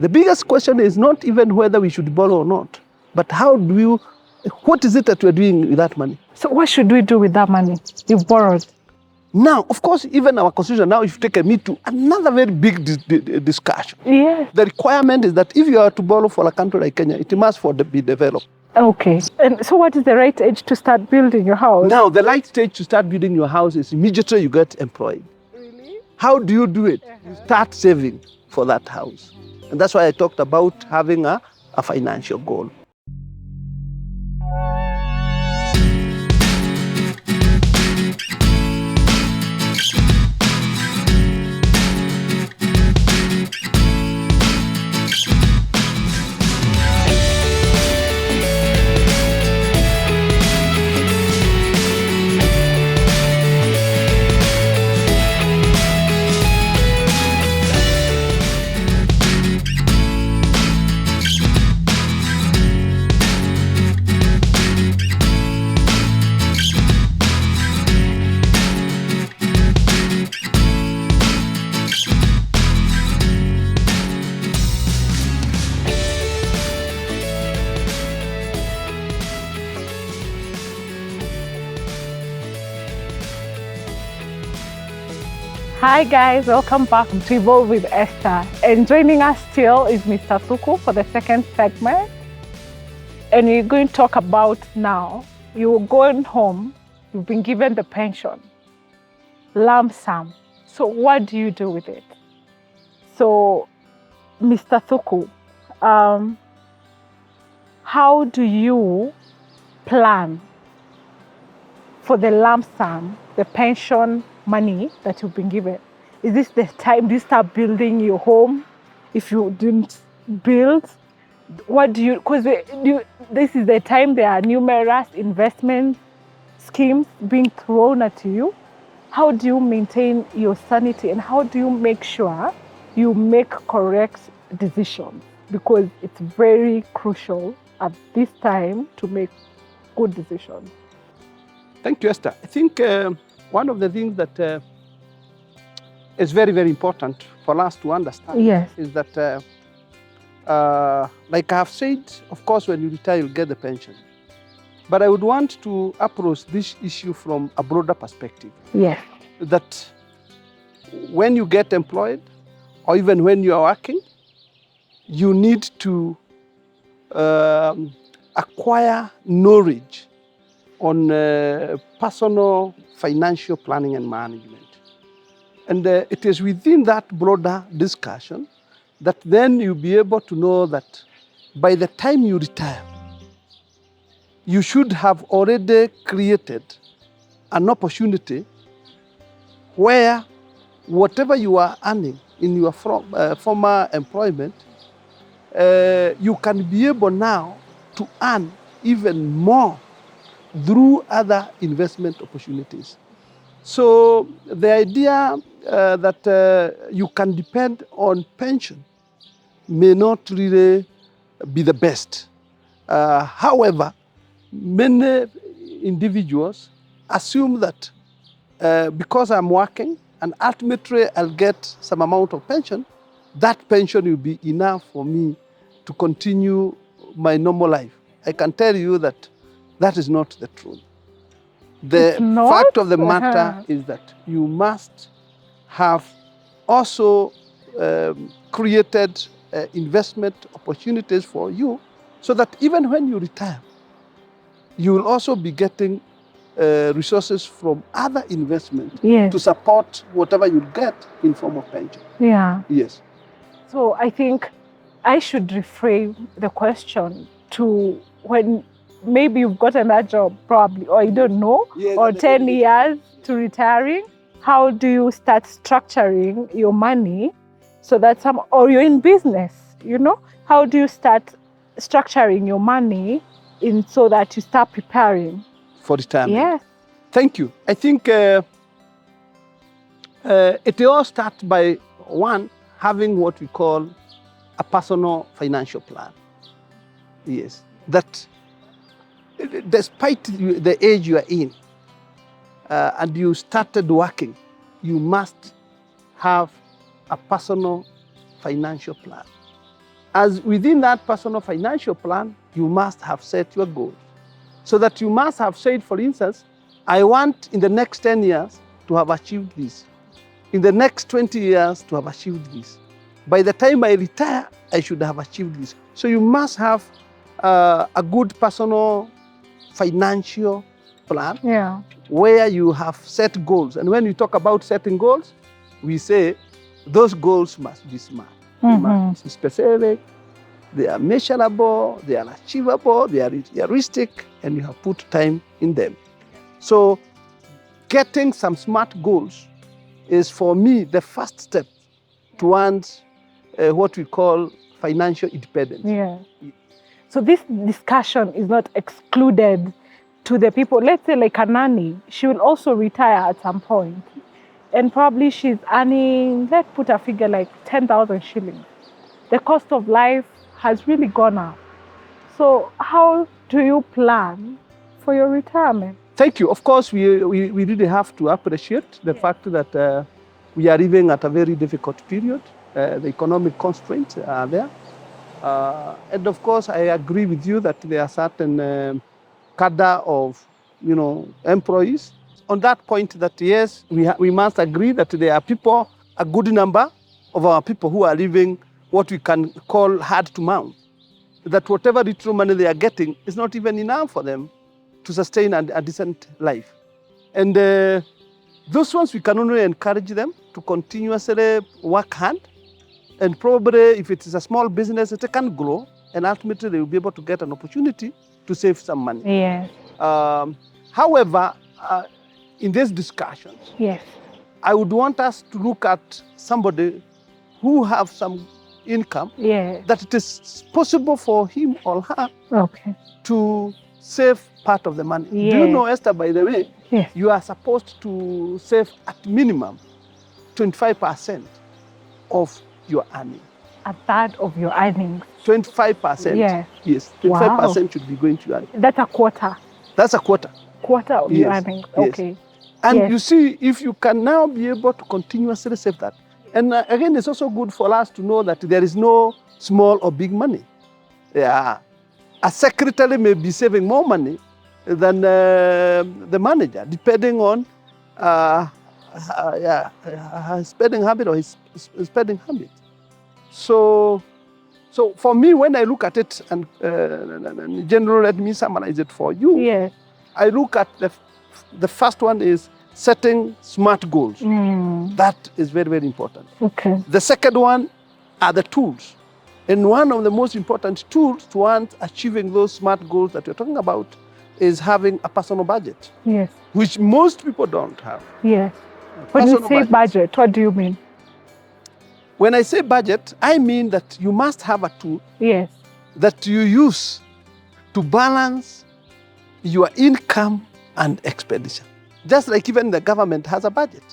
The biggest question is not even whether we should borrow or not, but what is it that we're doing with that money? So what should we do with that money you've borrowed? Now, of course, even our constitution, now if you take me to another very big discussion. Yes. The requirement is that if you are to borrow for a country like Kenya, it must be developed. Okay. And so what is the right age to start building your house? Now, the right stage to start building your house is immediately you get employed. Really? How do you do it? You start saving for that house. And that's why I talked about having a financial goal. Hi guys, welcome back to Evolve with Esther. And joining us still is Mr. Thuku for the second segment. And we're going to talk about now, you're going home, you've been given the pension, lump sum. So what do you do with it? So, Mr. Thuku, how do you plan for the lump sum, the pension money that you've been given? Is this the time you start building your home? If you didn't build, what do you, because this is the time there are numerous investment schemes being thrown at you. How do you maintain your sanity and how do you make sure you make correct decisions? Because it's very crucial at this time to make good decisions. Thank you, Esther. I think one of the things that is very, very important for us to understand is that, like I have said, of course, when you retire, you'll get the pension. But I would want to approach this issue from a broader perspective. Yes. That when you get employed, or even when you are working, you need to acquire knowledge on personal financial planning and management. And it is within that broader discussion that then you'll be able to know that by the time you retire, you should have already created an opportunity where whatever you are earning in your former employment, you can be able now to earn even more through other investment opportunities. So the idea that you can depend on pension may not really be the best. However, many individuals assume that because I'm working and ultimately I'll get some amount of pension, that pension will be enough for me to continue my normal life. I can tell you that that is not the truth. The fact of the matter is that you must have also created investment opportunities for you so that even when you retire, you will also be getting resources from other investments to support whatever you get in form of pension. Yeah. Yes. So I think I should reframe the question to when maybe you've gotten that job probably, or you don't know, or 10 years to retiring. How do you start structuring your money so that or you're in business, you know? How do you start structuring your money so that you start preparing? For retirement? Yes. Thank you. I think it all starts by one, having what we call a personal financial plan. Yes. That despite the age you are in and you started working, you must have a personal financial plan. as within that personal financial plan, you must have set your goals. So that you must have said, for instance, I want in the next 10 years to have achieved this. In the next 20 years to have achieved this. By the time I retire, I should have achieved this. So you must have a good personal financial plan where you have set goals. And when we talk about setting goals, we say those goals must be smart. They must be specific, they are measurable, they are achievable, they are realistic, and you have put time in them. So getting some smart goals is, for me, the first step towards what we call financial independence. Yeah. So this discussion is not excluded to the people. Let's say like a nanny, she will also retire at some point. And probably she's earning, let's put a figure like 10,000 shillings. The cost of life has really gone up. So how do you plan for your retirement? Thank you. Of course, we really have to appreciate the fact that we are living at a very difficult period. The economic constraints are there. And of course, I agree with you that there are certain cadre of, employees. On that point, that yes, we must agree that there are people, a good number of our people who are living what we can call hard to mount. That whatever little money they are getting is not even enough for them to sustain a decent life. And those ones, we can only encourage them to continuously work hard. And probably if it is a small business, it can grow. And ultimately, they will be able to get an opportunity to save some money. Yes. However, in these discussions, yes, I would want us to look at somebody who have some income, that it is possible for him or her to save part of the money. Do you know, Esther, by the way, you are supposed to save at minimum 25% of your earnings. A third of your earnings? 25%. Yes, 25% should be going to your earnings. That's a quarter? That's a quarter. Quarter of your earnings, okay. And you see, if you can now be able to continuously save that, and again, it's also good for us to know that there is no small or big money. A secretary may be saving more money than the manager, depending on his spending habit or his spending habit. So for me, when I look at it, and in general, let me summarize it for you. I look at the first one is setting smart goals. That is very, very important. Okay. The second one are the tools. And one of the most important tools towards achieving those smart goals that you're talking about is having a personal budget. Yes. Which most people don't have. Yes. When you say budget, what do you mean? When I say budget, I mean that you must have a tool that you use to balance your income and expenditure. Just like even the government has a budget.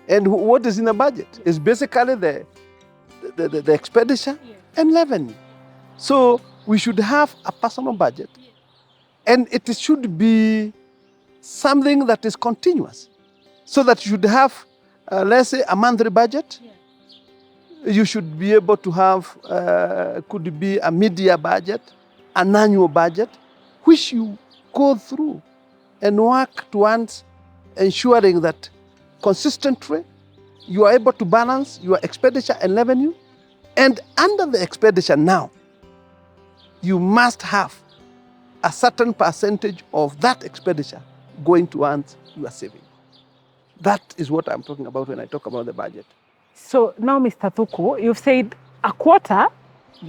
And what is in the budget? Is basically the expenditure and revenue. So we should have a personal budget. And it should be something that is continuous. So that you should have, let's say, a monthly budget. You should be able to have, could be a mid-year budget, an annual budget, which you go through and work towards ensuring that consistently you are able to balance your expenditure and revenue. And under the expenditure now, you must have a certain percentage of that expenditure going towards your saving. That is what I'm talking about when I talk about the budget. So now, Mr. Thuku, you've said a quarter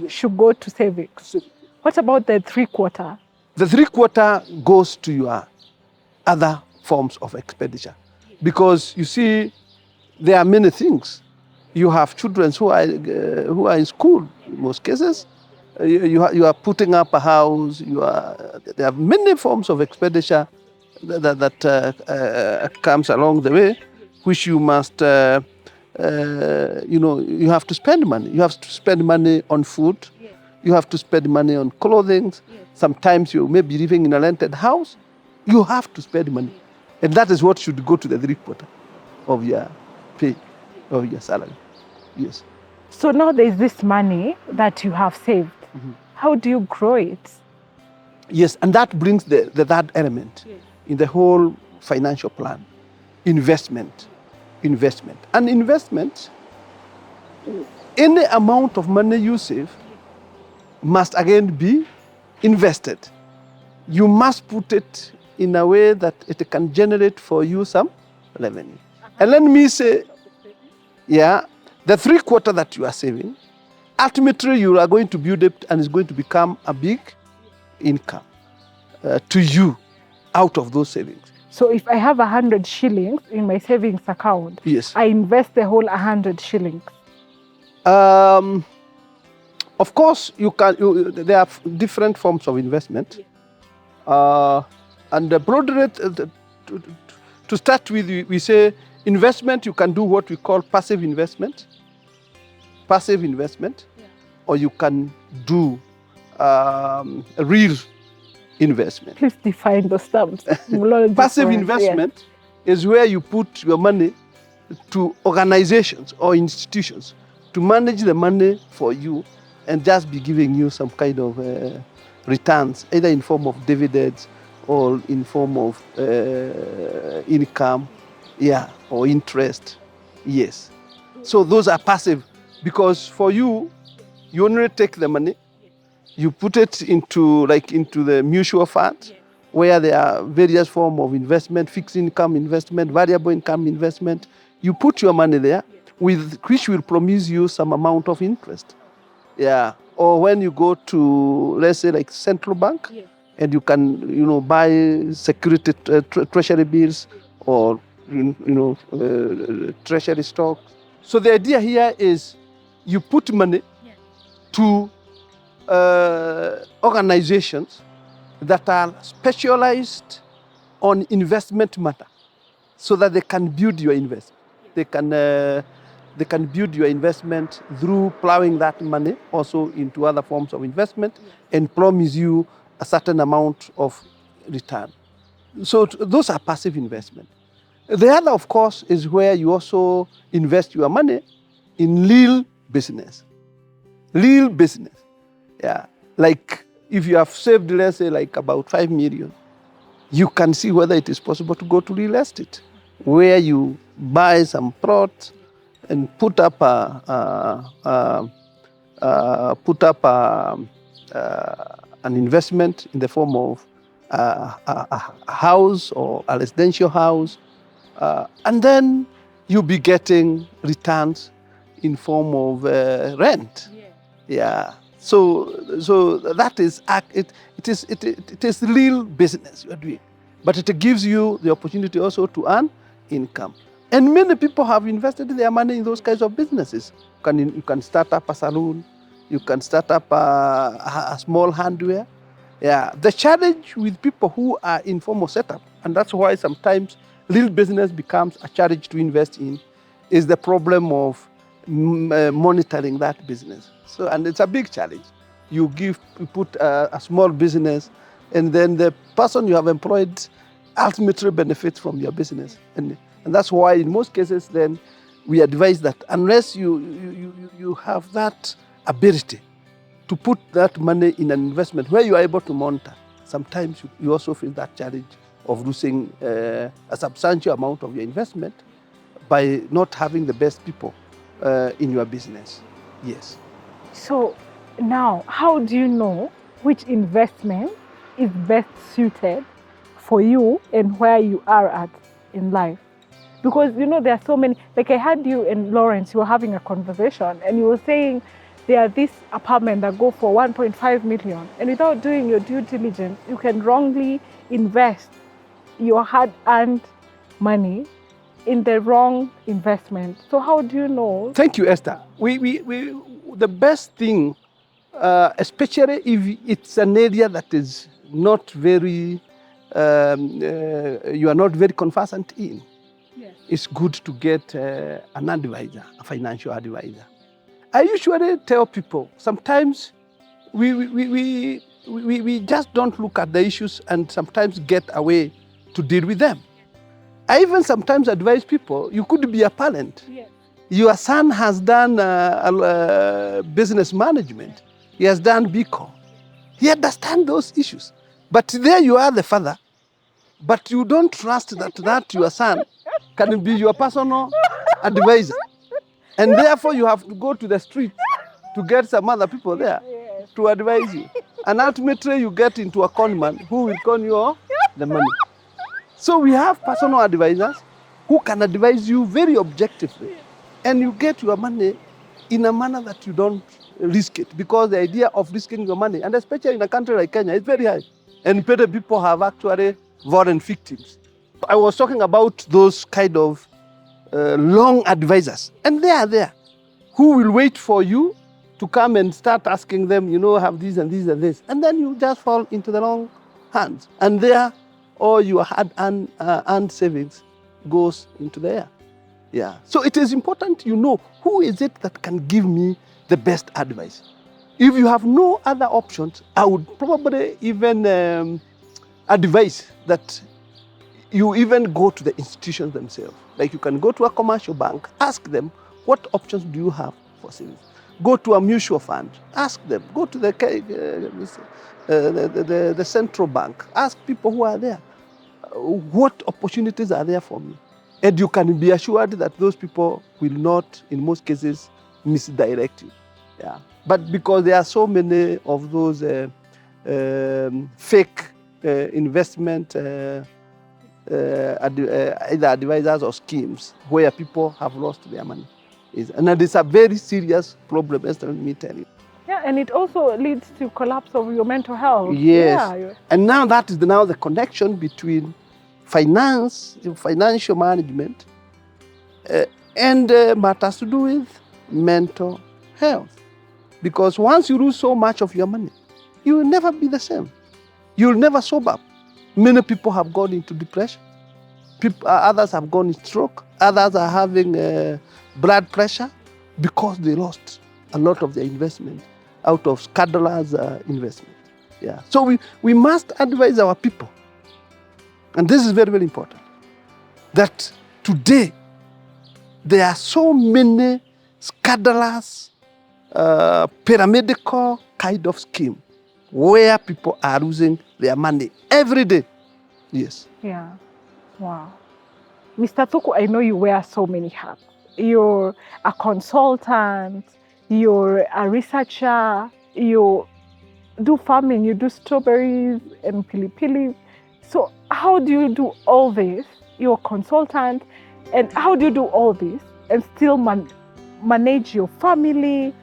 should go to savings. What about the 3/4? The 3/4 goes to your other forms of expenditure. Because you see, there are many things. You have children who are in school in most cases. You are putting up a house. There are many forms of expenditure that comes along the way, which you must, you have to spend money. You have to spend money on food. You have to spend money on clothing. Sometimes you may be living in a rented house. You have to spend money. And that is what should go to the 3/4 of your pay, of your salary. Yes. So now there's this money that you have saved. How do you grow it? Yes, and that brings the third element in the whole financial plan. Investment. And investment, any amount of money you save must again be invested. You must put it in a way that it can generate for you some revenue. And let me say, the 3/4 that you are saving, ultimately you are going to build it and it's going to become a big income to you out of those savings. So if I have 100 shillings in my savings account, Yes. I invest the whole 100 shillings. Of course, there are different forms of investment. And the broad rate, to start with, we say investment, you can do what we call passive investment. Or you can do real investment. Please define those terms. Passive investment is where you put your money to organizations or institutions to manage the money for you and just be giving you some kind of returns, either in form of dividends or in form of income, or interest. Yes. So those are passive, because for you only take the money, you put it into the mutual fund, where there are various forms of investment, fixed income investment, variable income investment. You put your money there, which will promise you some amount of interest. Or when you go to, let's say, like central bank, and you can, buy security treasury bills or, treasury stock. So the idea here is you put money to organizations that are specialized on investment matter, so that they can build your investment. They can build your investment through plowing that money also into other forms of investment and promise you a certain amount of return. So those are passive investment. The other, of course, is where you also invest your money in real business. Real business. Like if you have saved, let's say, like about 5 million, you can see whether it is possible to go to real estate, where you buy some plot and put up an investment in the form of a house or a residential house, and then you'll be getting returns in form of rent. So that is it is real business you are doing, but it gives you the opportunity also to earn income. And many people have invested their money in those kinds of businesses. You can start up a salon, you can start up a small handwear. The challenge with people who are in formal setup, and that's why sometimes real business becomes a challenge to invest in, is the problem of monitoring that business. So, and it's a big challenge. You put a small business, and then the person you have employed ultimately benefits from your business. And that's why in most cases then we advise that unless you have that ability to put that money in an investment where you are able to monitor, sometimes you also face that challenge of losing a substantial amount of your investment by not having the best people in your business. Yes. So now, how do you know which investment is best suited for you and where you are at in life? Because, there are so many, like I had you and Lawrence, you were having a conversation and you were saying there are these apartments that go for 1.5 million. And without doing your due diligence, you can wrongly invest your hard-earned money in the wrong investment. So how do you know? Thank you, Esther. The best thing, especially if it's an area that is not very, you are not very conversant in, it's good to get an advisor, a financial advisor. I usually tell people, sometimes we just don't look at the issues and sometimes get away to deal with them. I even sometimes advise people, you could be a parent. Your son has done business management. He has done BCom. He understands those issues. But there you are, the father, but you don't trust that your son can be your personal advisor. And therefore you have to go to the street to get some other people there to advise you. And ultimately you get into a conman who will con you the money. So we have personal advisors who can advise you very objectively. And you get your money in a manner that you don't risk it, because the idea of risking your money, and especially in a country like Kenya, is very high. And many people have actually fallen victims. I was talking about those kind of long advisors, and they are there, who will wait for you to come and start asking them, have this and this and this. And then you just fall into the wrong hands. And there, all your hard-earned savings goes into the air. Yeah. So it is important who is it that can give me the best advice. If you have no other options, I would probably even advise that you even go to the institutions themselves. Like you can go to a commercial bank, ask them, what options do you have for savings? Go to a mutual fund, ask them. Go to the central bank, ask people who are there, what opportunities are there for me? And you can be assured that those people will not, in most cases, misdirect you. Yeah. But because there are so many of those fake investment either advisors or schemes where people have lost their money. And it's a very serious problem, Esther, let me tell you. Yeah, and it also leads to collapse of your mental health. Yes. Yeah. And now that is now the connection between financial management and matters to do with mental health. Because once you lose so much of your money, you will never be the same. You will never sober up. Many people have gone into depression. Others have gone in stroke. Others are having blood pressure because they lost a lot of their investment out of scandalous investment. Yeah. So we must advise our people, and this is very, very important, that today there are so many scandalous paramedical kind of scheme where people are losing their money every day. Yes. Yeah. Wow. Mr. Thuku, I know you wear so many hats. You're a consultant, you're a researcher, you do farming, you do strawberries and pilipili. So how do you do all this? You're a consultant, and how do you do all this and still manage your family,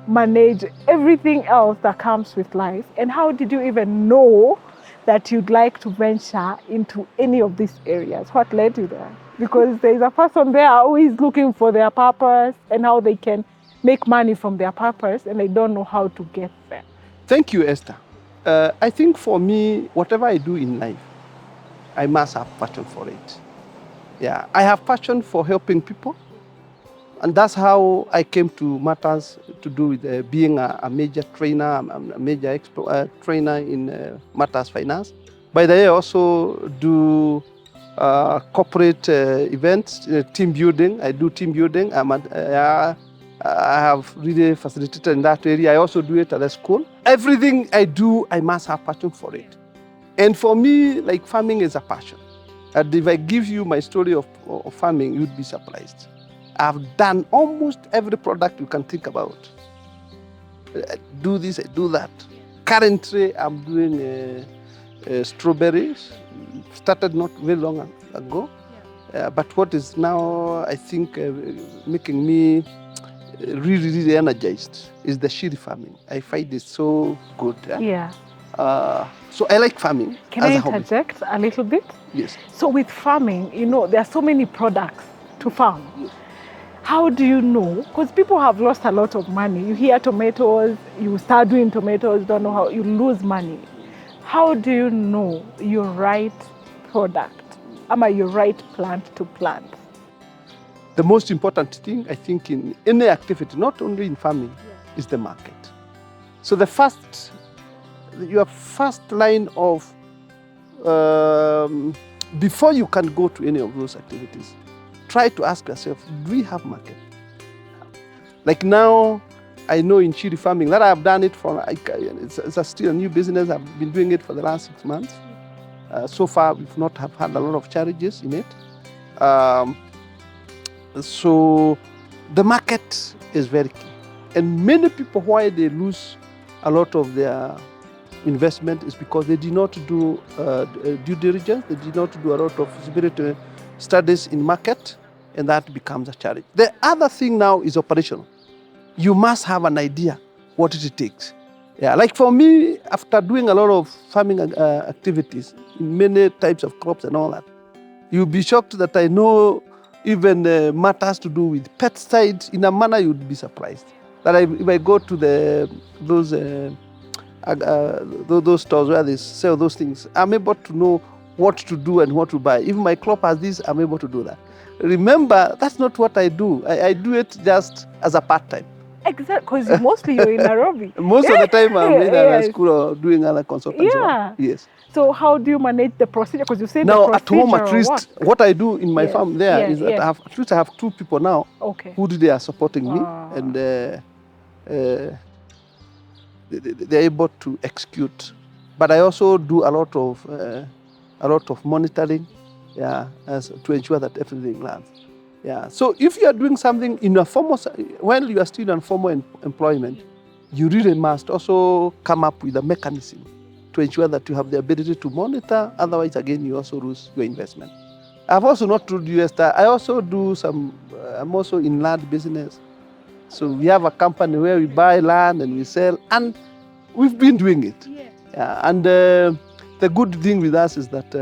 manage everything else that comes with life? And how did you even know that you'd like to venture into any of these areas? What led you there? Because there's a person there who is looking for their purpose and how they can make money from their purpose, and they don't know how to get there. Thank you, Esther. I think for me, whatever I do in life, I must have passion for it. Yeah, I have passion for helping people, and that's how I came to matters to do with being a major trainer, a major trainer in matters finance. By the way, I also do corporate events, team building. I do team building. I have really facilitated in that area. I also do it at the school. Everything I do, I must have passion for it. And for me, like, farming is a passion. And if I give you my story of farming, you'd be surprised. I've done almost every product you can think about. I do this, I do that. Currently, I'm doing strawberries. Started not very long ago. Yeah. But what is now, I think, making me really, really energized is the shiri farming. I find it so good. Yeah. So I like farming. Can I interject a little bit? Yes. So with farming, there are so many products to farm. Yes. How do you know? Because people have lost a lot of money. You hear tomatoes, you start doing tomatoes, don't know how, you lose money. How do you know your right product? Your right plant to plant? The most important thing, I think, in any activity, not only in farming, is the market. So your first line of, before you can go to any of those activities, try to ask yourself, do we have market? Like now, I know in chili farming that I've done it for, it's still a new business. I've been doing it for the last 6 months. So far, we've not have had a lot of challenges in it. So the market is very key. And many people, why they lose a lot of their investment is because they did not do due diligence. They did not do a lot of feasibility studies in market, and that becomes a challenge. The other thing now is operational. You must have an idea what it takes. Yeah, like for me, after doing a lot of farming activities, in many types of crops and all that, you'll be shocked that I know even matters to do with pesticides in a manner you'd be surprised. That if I go to those stores where they sell those things, I'm able to know what to do and what to buy. If my crop has this, I'm able to do that. Remember, that's not what I do. I do it just as a part-time. Exactly, because mostly you're in Nairobi. Most of the time I'm in a Yes. school or doing other consultancy Yeah. work. Yes. So how do you manage the procedure? Because you say Now the at home, at procedure least, what I do in my Yes. farm there Yeah, is that yeah. I have 2 people now Okay. who they are supporting me, Wow. and they're able to execute. But I also do a lot of monitoring, yeah, to ensure that everything lands. Yeah. So if you are doing something in a formal, when you are still in formal employment, you really must also come up with a mechanism to ensure that you have the ability to monitor. Otherwise, again, you also lose your investment. I've also not told you, Esther, I also do some, I'm also in land business. So we have a company where we buy land and we sell, and we've been doing it. Yeah. And the good thing with us is that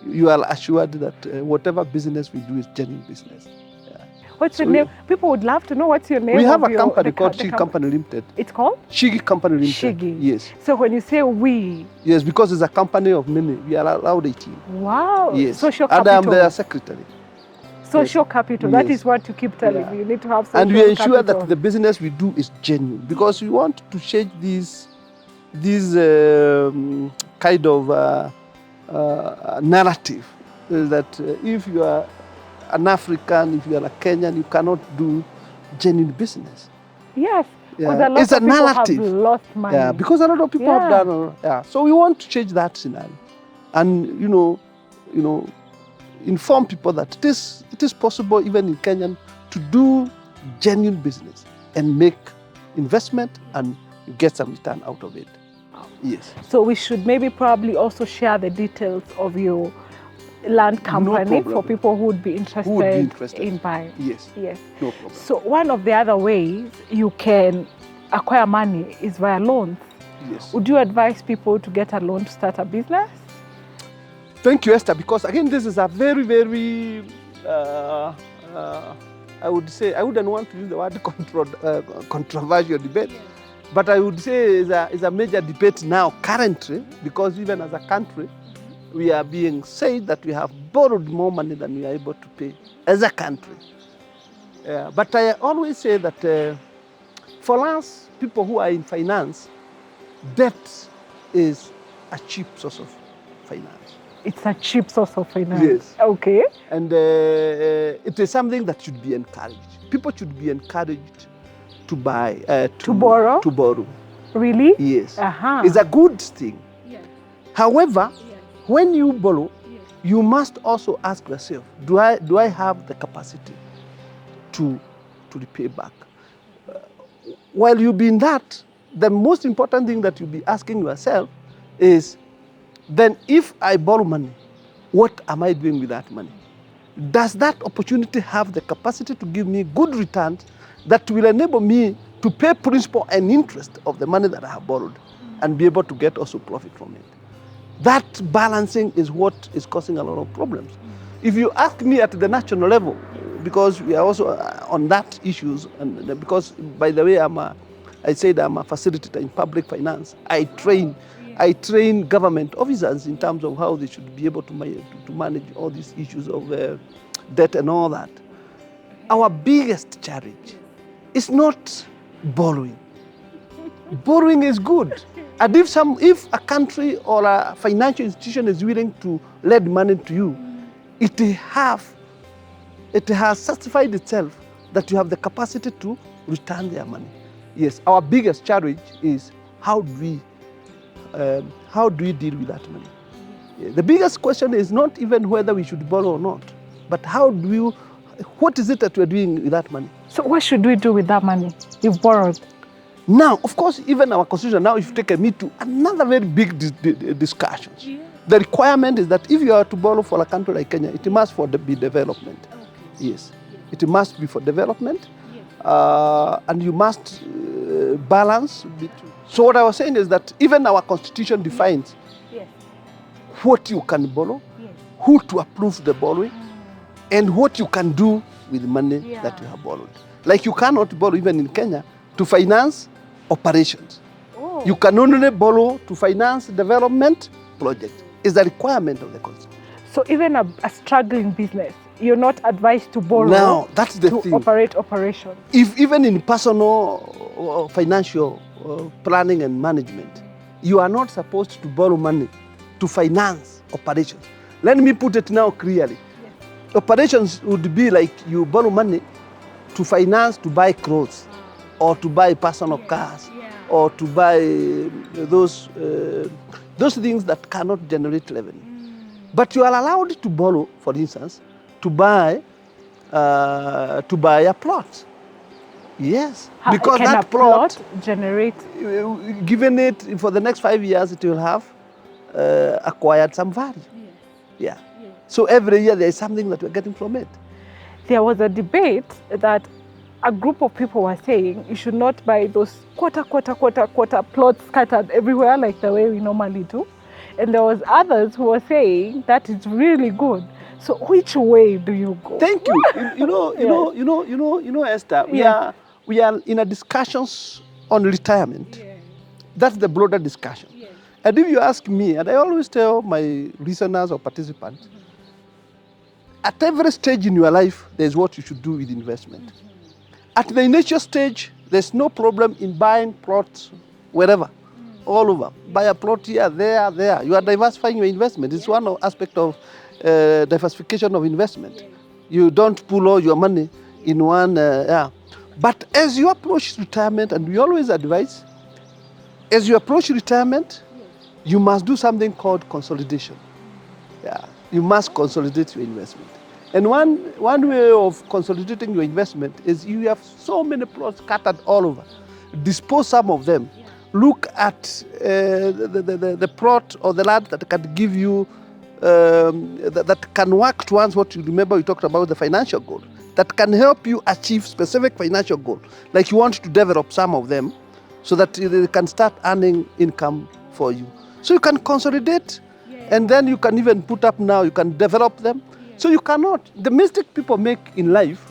you are assured that whatever business we do is genuine business. Yeah. What's your name? People would love to know what's your name. We have of a company called the Shigi Company Limited. It's called? Shigi Company Limited. Shigi. Yes. So when you say we. Yes, because it's a company of many. We are allowed 18. Wow. Yes. Social and capital. I'm their secretary. Social capital. That Yes. is what you keep telling me. You need to have social capital. And we ensure capital. that the business we do is genuine, because we want to change this kind of narrative that if you are an African, if you are a Kenyan, you cannot do genuine business. Yes. Yeah. A lot It's of a people narrative. have lost money. Yeah, because a lot of people have done. Yeah. So we want to change that scenario, and inform people that it is possible even in Kenya to do genuine business and make investment and get some return out of it. Yes. So we should maybe probably also share the details of your land company for people who would be interested in buying. Yes. Yes. No problem. So one of the other ways you can acquire money is via loans. Yes. Would you advise people to get a loan to start a business? Thank you, Esther, because again, this is a very, very, I would say, I wouldn't want to use the word controversial debate, but I would say it's a major debate now currently, because even as a country, we are being said that we have borrowed more money than we are able to pay as a country. But I always say that for us, people who are in finance, debt is a cheap source of finance. It's a cheap source of finance. Yes. Okay. And it is something that should be encouraged. People should be encouraged to buy, to borrow. To borrow. Really? Yes. Uh-huh. It's a good thing. Yes. However, when you borrow, you must also ask yourself, do I have the capacity to repay back? While you be in that, the most important thing that you'll be asking yourself is, then if I borrow money, what am I doing with that money? Does that opportunity have the capacity to give me good returns that will enable me to pay principal and interest of the money that I have borrowed and be able to get also profit from it? That balancing is what is causing a lot of problems. If you ask me at the national level, because we are also on that issues, and because, by the way, I said I'm a facilitator in public finance. I train government officers in terms of how they should be able to manage all these issues of debt and all that. Our biggest challenge is not borrowing. Borrowing is good. And if a country or a financial institution is willing to lend money to you, it has satisfied itself that you have the capacity to return their money. Yes, our biggest challenge is how do we deal with that money? Yeah, the biggest question is not even whether we should borrow or not, but what is it that we're doing with that money? So what should we do with that money you've borrowed? Now, of course, even our constitution, now if you take me to another very big discussion. Yeah. The requirement is that if you are to borrow for a country like Kenya, it must be development. Okay. Yes, it must be for development. Yes. And you must balance between. So what I was saying is that even our constitution defines yes. what you can borrow, yes. who to approve the borrowing, and what you can do with the money that you have borrowed. Like you cannot borrow even in Kenya to finance operations. Oh. You can only borrow to finance development projects. It's a requirement of the constitution. So even a struggling business, you're not advised to borrow now, that's the thing. Operate operations. If even in personal or financial planning and management, you are not supposed to borrow money to finance operations. Let me put it now clearly. Yes. Operations would be like you borrow money to finance, to buy clothes, or to buy personal cars, or to buy those things that cannot generate revenue. But you are allowed to borrow, for instance, to buy a plot. Yes, because can that a plot generate? Given it for the next 5 years, it will have acquired some value. Yes. Yeah. So every year there is something that we're getting from it. There was a debate that a group of people were saying you should not buy those quarter plots scattered everywhere like the way we normally do. And there was others who were saying that is really good. So which way do you go? Thank you. You know, Esther, we are in a discussions on retirement. Yeah. That's the broader discussion. Yeah. And if you ask me, and I always tell my listeners or participants, at every stage in your life, there's what you should do with investment. At the initial stage, there's no problem in buying plots wherever, all over. Buy a plot here, there. You are diversifying your investment. It's one aspect of diversification of investment. You don't pull all your money in one, But as you approach retirement, and we always advise, as you approach retirement, you must do something called consolidation. Yeah, you must consolidate your investment. And one way of consolidating your investment is you have so many plots scattered all over. Dispose some of them. Yeah. Look at the plot or the land that can give you, that can work towards what you remember we talked about, the financial goal, that can help you achieve specific financial goal. Like you want to develop some of them so that they can start earning income for you. So you can consolidate, and then you can even put up now, you can develop them. So you cannot, the mistake people make in life,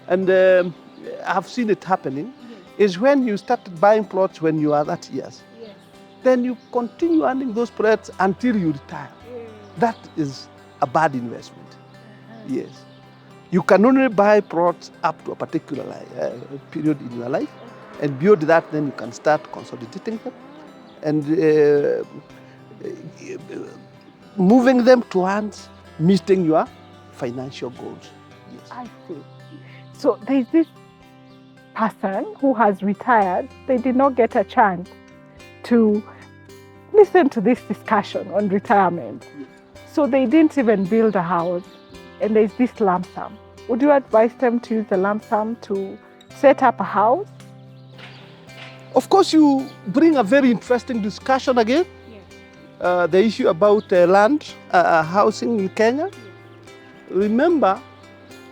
and I've seen it happening, is when you started buying plots when you are that years. Then you continue earning those plots until you retire. That is a bad investment. Yes. You can only buy plots up to a particular period in your life, and beyond that, then you can start consolidating them and moving them towards meeting your financial goals. Yes. I see. So there's this person who has retired. They did not get a chance to listen to this discussion on retirement. Yes. So they didn't even build a house. And there's this lump sum. Would you advise them to use the lump sum to set up a house? Of course, you bring a very interesting discussion again. Yes. The issue about land, housing in Kenya. Yes. Remember,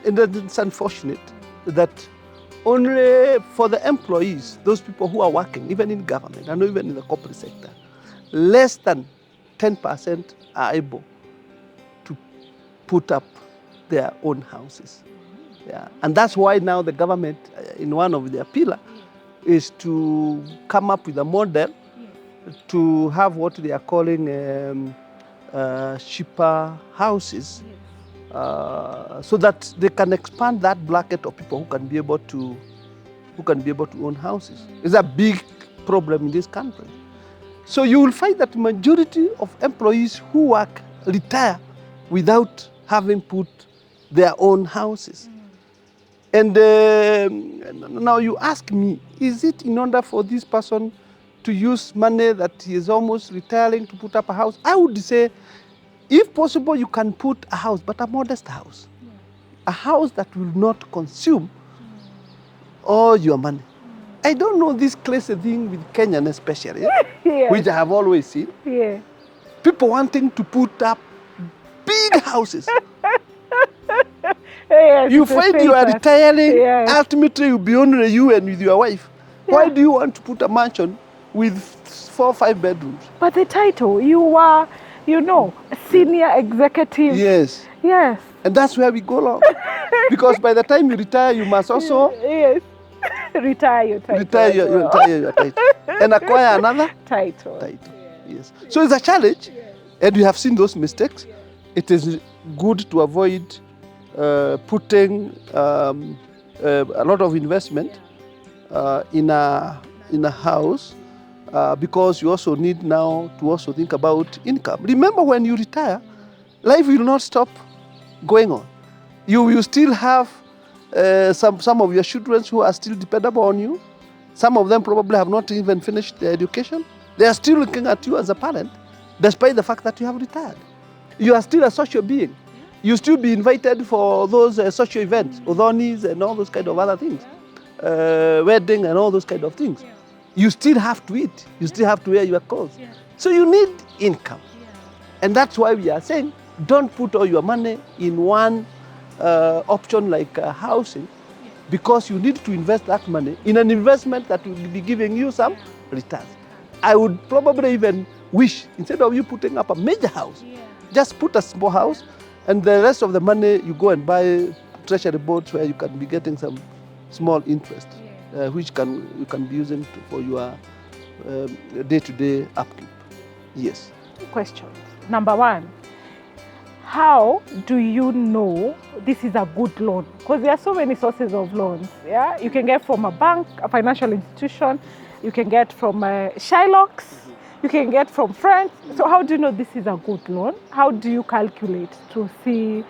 and it's unfortunate that only for the employees, those people who are working, even in government and even in the corporate sector, less than 10% are able to put up their own houses. Yeah. And that's why now the government, in one of their pillars, is to come up with a model to have what they are calling cheaper houses, so that they can expand that bracket of people who can be able to own houses. It's a big problem in this country. So you will find that majority of employees who work retire without having put their own houses. And now you ask me, is it in order for this person to use money that he is almost retiring to put up a house? I would say, if possible, you can put a house, but a modest house. A house that will not consume all your money. I don't know this crazy thing with Kenyan especially, Yes. which I have always seen. Yeah. People wanting to put up big houses. Yes, You it's a find you are status. retiring, Yes. ultimately you'll be only you and with your wife. Why Yeah. do you want to put a mansion with 4 or 5 bedrooms? But the title, you are, a senior executive. Yes. Yes. And that's where we go along. Because by the time you retire, you must also Yes. Retire your title. retire as well. your title and acquire another Title. title. Yes. So it's a challenge, and we have seen those mistakes. It is good to avoid putting a lot of investment in a house because you also need now to also think about income. Remember, when you retire, life will not stop going on. You will still have some of your children who are still dependable on you. Some of them probably have not even finished their education. They are still looking at you as a parent, despite the fact that you have retired. You are still a social being. You still be invited for those social events, udhonis and all those kind of other things, wedding and all those kind of things. You still have to eat. You still have to wear your clothes. So you need income. And that's why we are saying, don't put all your money in one option like housing, because you need to invest that money in an investment that will be giving you some returns. I would probably even wish, instead of you putting up a major house, just put a small house, and the rest of the money you go and buy treasury bonds where you can be getting some small interest, which you can be using for your day-to-day upkeep. Yes. Questions. Number one, how do you know this is a good loan? Because there are so many sources of loans. Yeah, you can get from a bank, a financial institution. You can get from Shylocks. You can get from friends. So how do you know this is a good loan? How do you calculate to see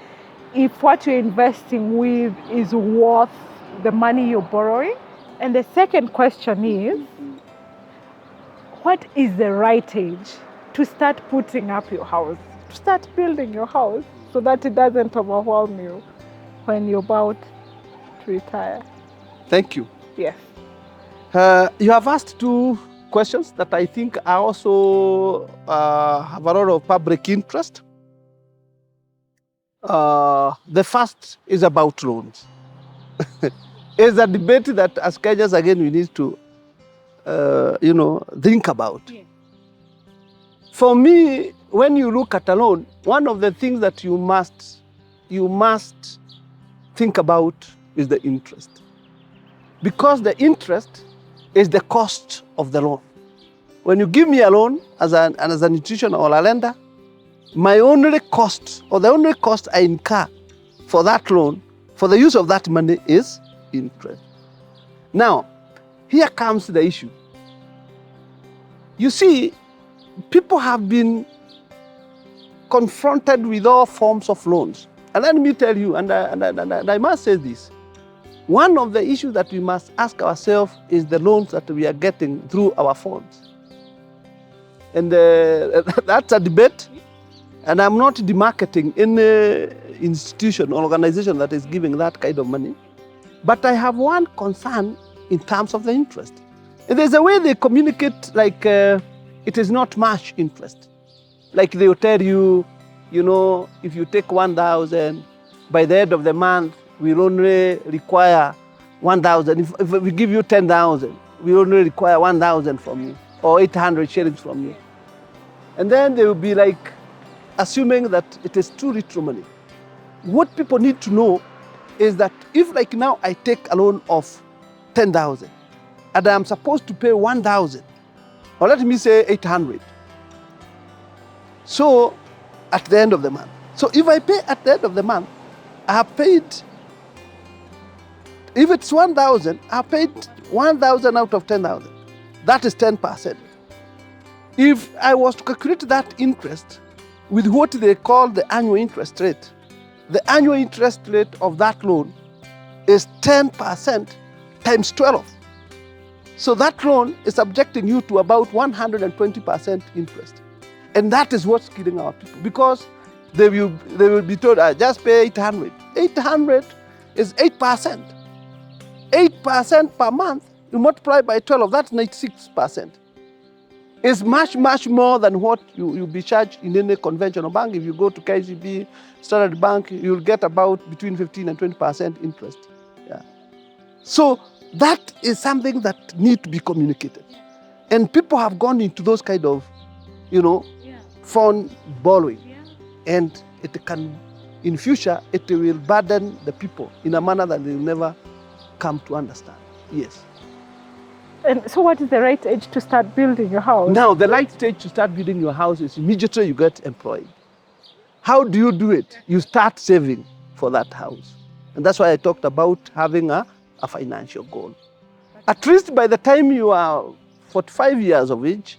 if what you're investing with is worth the money you're borrowing? And the second question is, what is the right age to start putting up your house, to start building your house, so that it doesn't overwhelm you when you're about to retire? Thank you. Yes. You have asked two questions that I think are also have a lot of public interest. The first is about loans. It's a debate that as Kenyans, again, we need to think about. For me, when you look at a loan, one of the things that you must think about is the interest. Because the interest is the cost of the loan. When you give me a loan as an institution or a lender, my only cost, or the only cost I incur for that loan, for the use of that money, is interest. Now, here comes the issue. You see, people have been confronted with all forms of loans. And let me tell you, and I must say this, one of the issues that we must ask ourselves is the loans that we are getting through our phones. And that's a debate, and I'm not demarketing any institution or organization that is giving that kind of money. But I have one concern in terms of the interest. And there's a way they communicate like it is not much interest. Like they will tell you, if you take 1,000, by the end of the month, we'll only require 1,000. If we give you 10,000, we only require 1,000 from you, or 800 shillings from you. And then they will be like assuming that it is true retro money. What people need to know is that if, like now, I take a loan of 10,000, and I'm supposed to pay 1,000, or let me say 800. So at the end of the month. So if I pay at the end of the month, I have paid, if it's 1,000, I have paid 1,000 out of 10,000. That is 10%. If I was to calculate that interest with what they call the annual interest rate, the annual interest rate of that loan is 10% times 12. So that loan is subjecting you to about 120% interest. And that is what's killing our people, because they will be told, just pay 800. 800 is 8%. 8% per month, you multiply by 12, that's 96%. It's much, much more than what you'll be charged in any conventional bank. If you go to KCB, Standard Bank, you'll get about between 15 and 20% interest. Yeah. So that is something that needs to be communicated. And people have gone into those kind of, phone borrowing. Yeah. And it can, in future, it will burden the people in a manner that they'll never come to understand. Yes. And so what is the right age to start building your house? Now, the right stage to start building your house is immediately you get employed. How do you do it? You start saving for that house. And that's why I talked about having a financial goal. At least by the time you are 45 years of age,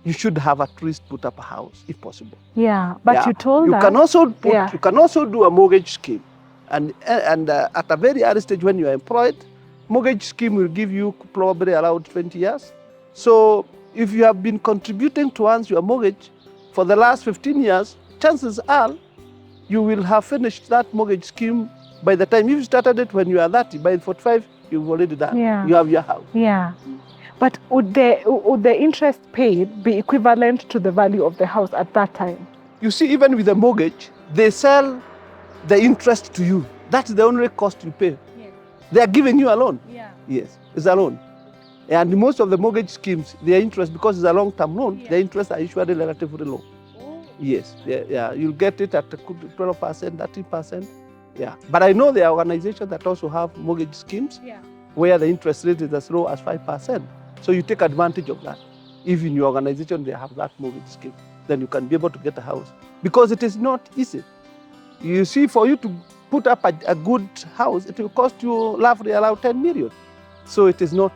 you should have at least put up a house, if possible. Yeah, but you told us. You can also do a mortgage scheme. And at a very early stage when you are employed, mortgage scheme will give you probably around 20 years. So if you have been contributing towards your mortgage for the last 15 years, chances are you will have finished that mortgage scheme by the time you started it when you are 30. By 45, you've already done. Yeah. You have your house. Yeah. But would the interest paid be equivalent to the value of the house at that time? You see, even with a mortgage, they sell the interest to you. That's the only cost you pay. Yes. They are giving you a loan. Yeah. Yes, it's a loan. And most of the mortgage schemes, their interest, because it's a long-term loan, their interests are usually relatively low. Oh. Yes, yeah, you'll get it at 12%, 13%. Yeah, but I know there are organizations that also have mortgage schemes where the interest rate is as low as 5%. So you take advantage of that. If in your organization they have that mortgage scheme, then you can be able to get a house. Because it is not easy. You see, for you to put up a good house, it will cost you roughly around 10 million. So it's not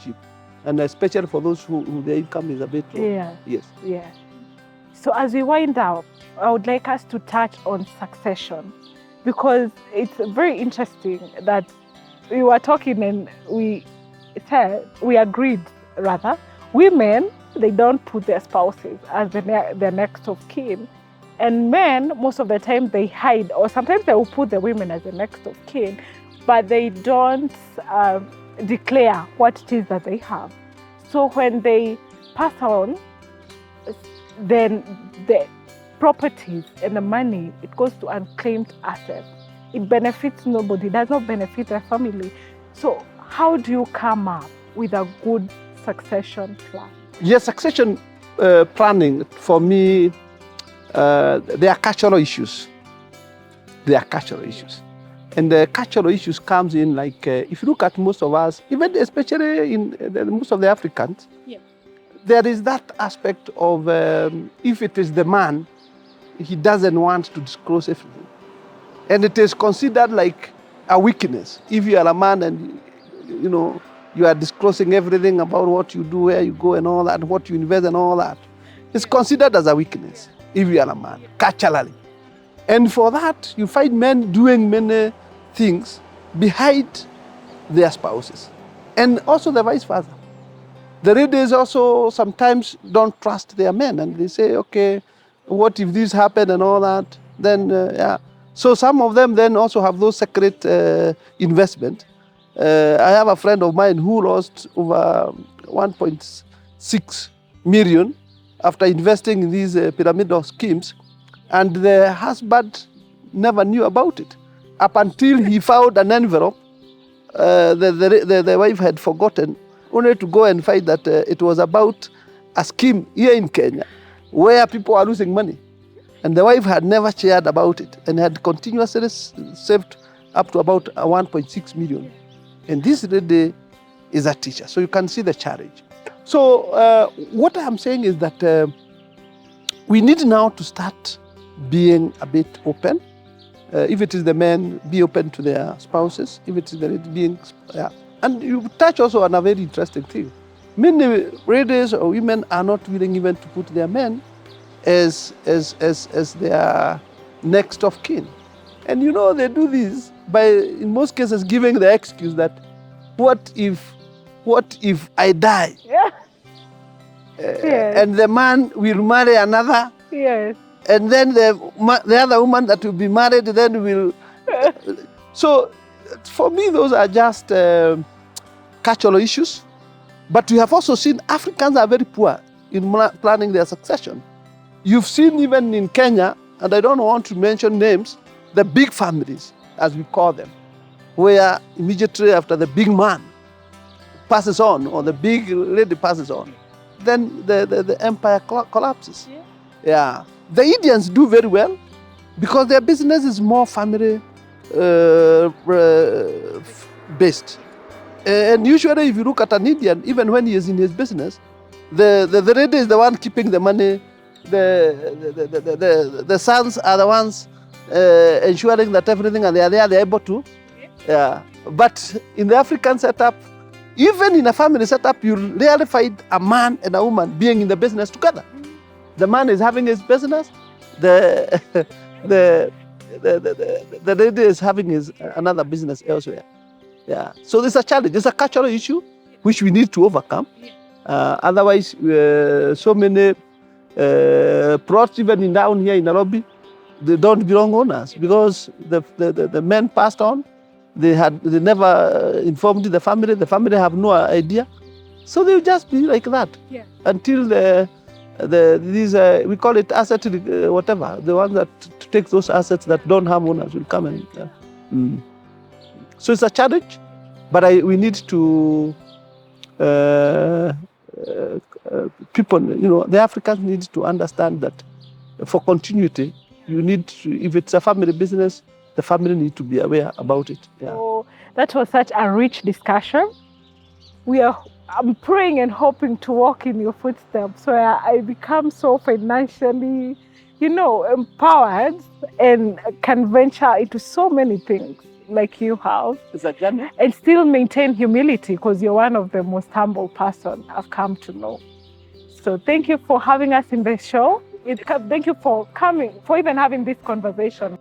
cheap. And especially for those who their income is a bit low. Yeah. Yes. Yeah. So as we wind up, I would like us to touch on succession, because it's very interesting that we were talking and we agreed, women, they don't put their spouses as their next of kin. And men, most of the time, they hide, or sometimes they will put the women as the next of kin, but they don't declare what it is that they have. So when they pass on, then the properties and the money, it goes to unclaimed assets. It benefits nobody, it does not benefit their family. So how do you come up with a good succession plan? Yes, succession planning, for me, there are cultural issues. And the cultural issues comes in, like, if you look at most of us, even especially in most of the Africans, there is that aspect of, if it is the man, he doesn't want to disclose everything. And it is considered like a weakness. If you are a man and, you are disclosing everything about what you do, where you go and all that, what you invest and all that, it's considered as a weakness if you are a man, culturally. And for that, you find men doing many things behind their spouses. And also the vice versa. The ladies also sometimes don't trust their men, and they say, okay, what if this happened and all that? Then, So some of them then also have those secret investment. I have a friend of mine who lost over 1.6 million after investing in these pyramidal schemes, and the husband never knew about it up until he found an envelope the wife had forgotten, only to go and find that it was about a scheme here in Kenya where people are losing money. And the wife had never shared about it and had continuously saved up to about 1.6 million. And this lady is a teacher, so you can see the challenge. So what I'm saying is that we need now to start being a bit open. If it is the men, be open to their spouses. If it is the lady, being, And you touch also on a very interesting thing. Many ladies or women are not willing even to put their men as their next of kin. And they do this by, in most cases, giving the excuse that, what if I die? Yeah. Yes. And the man will marry another, Yes. and then the other woman that will be married then will. So, for me, those are just cultural issues. But we have also seen Africans are very poor in planning their succession. You've seen even in Kenya, and I don't want to mention names, the big families, as we call them, where immediately after the big man passes on, or the big lady passes on, then the empire collapses. Yeah. The Indians do very well because their business is more family based. And usually, if you look at an Indian, even when he is in his business, the lady is the one keeping the money. The sons are the ones ensuring that everything, and they're able to. Yeah. But in the African setup, even in a family setup, you rarely find a man and a woman being in the business together. The man is having his business, the lady is having another business elsewhere. Yeah. So there's a challenge. It's a cultural issue which we need to overcome. Otherwise, so many plots even down here in Nairobi, they don't belong owners because the men passed on. They never informed the family. The family have no idea, so they'll just be like that until these we call it asset whatever, the ones that take those assets that don't have owners will come and. So it's a challenge, but we need to people, the Africans need to understand that for continuity, you need to, if it's a family business, the family need to be aware about it. Yeah. So that was such a rich discussion. I'm praying and hoping to walk in your footsteps so I become so financially, empowered and can venture into so many things like you have. It's a journey. And still maintain humility because you're one of the most humble person I've come to know. So thank you for having us in the show. Thank you for coming, for even having this conversation.